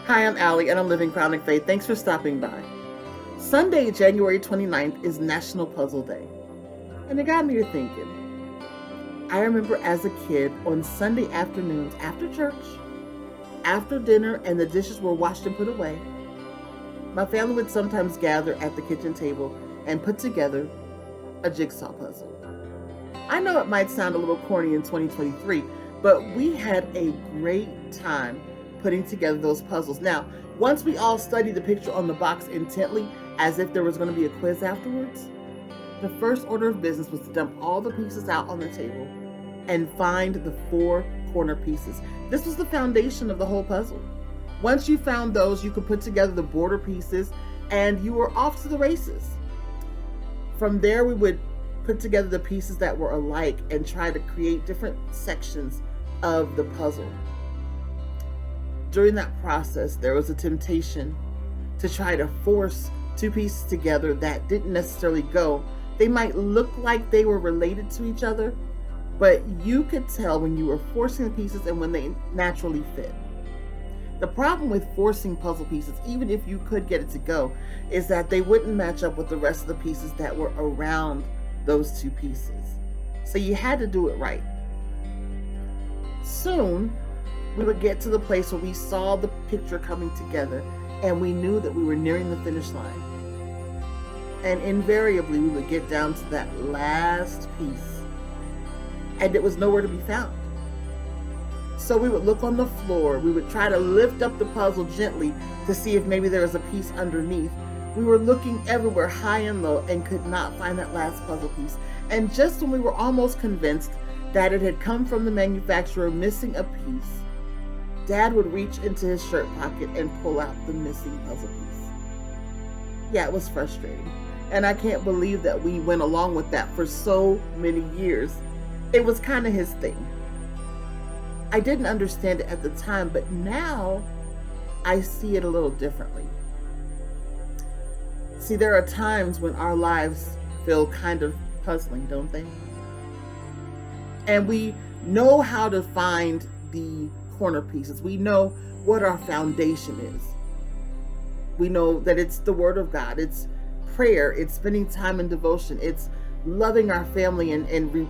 Hi, I'm Allie, and I'm living Crowning Faith. Thanks for stopping by. Sunday, January 29th is National Puzzle Day. And it got me to thinking. I remember as a kid on Sunday afternoons after church, after dinner and the dishes were washed and put away, my family would sometimes gather at the kitchen table and put together a jigsaw puzzle. I know it might sound a little corny in 2023, but we had a great time putting together those puzzles. Now, once we all studied the picture on the box intently, as if there was going to be a quiz afterwards, the first order of business was to dump all the pieces out on the table and find the 4 corner pieces. This was the foundation of the whole puzzle. Once you found those, you could put together the border pieces and you were off to the races. From there, we would put together the pieces that were alike and try to create different sections of the puzzle. During that process, there was a temptation to try to force 2 pieces together that didn't necessarily go. They might look like they were related to each other, but you could tell when you were forcing the pieces and when they naturally fit. The problem with forcing puzzle pieces, even if you could get it to go, is that they wouldn't match up with the rest of the pieces that were around those 2 pieces. So you had to do it right. Soon, we would get to the place where we saw the picture coming together and we knew that we were nearing the finish line. And invariably, we would get down to that last piece and it was nowhere to be found. So we would look on the floor, we would try to lift up the puzzle gently to see if maybe there was a piece underneath. We were looking everywhere, high and low, and could not find that last puzzle piece. And just when we were almost convinced that it had come from the manufacturer missing a piece, Dad would reach into his shirt pocket and pull out the missing puzzle piece. Yeah, it was frustrating. And I can't believe that we went along with that for so many years. It was kind of his thing. I didn't understand it at the time, but now I see it a little differently. See, there are times when our lives feel kind of puzzling, don't they? And we know how to find the corner pieces. We know what our foundation is. We know that it's the Word of God. It's prayer. It's spending time in devotion. It's loving our family and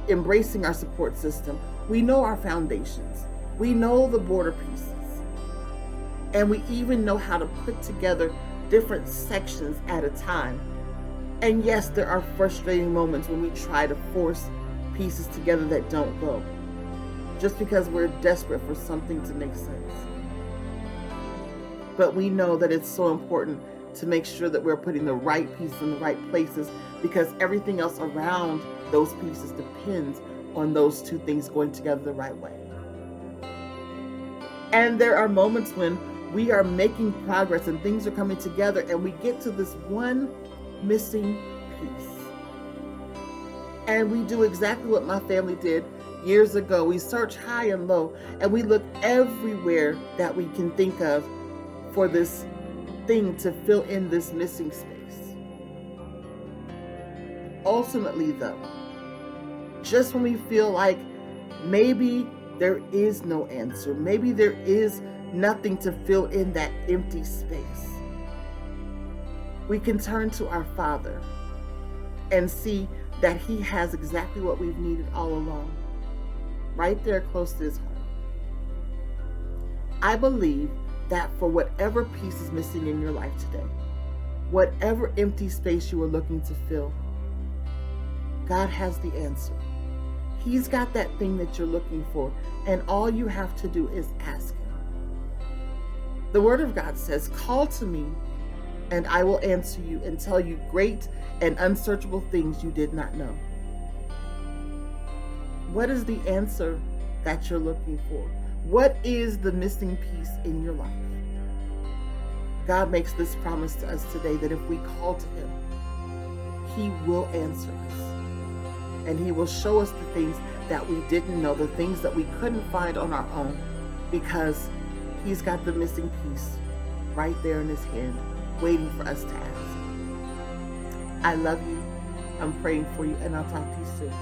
embracing our support system. We know our foundations. We know the border pieces. And we even know how to put together different sections at a time. And yes, there are frustrating moments when we try to force pieces together that don't go, just because we're desperate for something to make sense. But we know that it's so important to make sure that we're putting the right pieces in the right places, because everything else around those pieces depends on those 2 things going together the right way. And there are moments when we are making progress and things are coming together and we get to this one missing piece. And we do exactly what my family did years ago. We search high and low and we look everywhere that we can think of for this thing to fill in this missing space. Ultimately, though, just when we feel like maybe there is no answer, maybe there is nothing to fill in that empty space, we can turn to our Father and see that He has exactly what we've needed all along, right there close to His heart. I believe that for whatever piece is missing in your life today, whatever empty space you are looking to fill, God has the answer. He's got that thing that you're looking for, and all you have to do is ask Him. The Word of God says, "Call to me, and I will answer you and tell you great and unsearchable things you did not know." What is the answer that you're looking for? What is the missing piece in your life? God makes this promise to us today that if we call to Him, He will answer us. And He will show us the things that we didn't know, the things that we couldn't find on our own, because He's got the missing piece right there in His hand, waiting for us to ask. I love you. I'm praying for you, and I'll talk to you soon.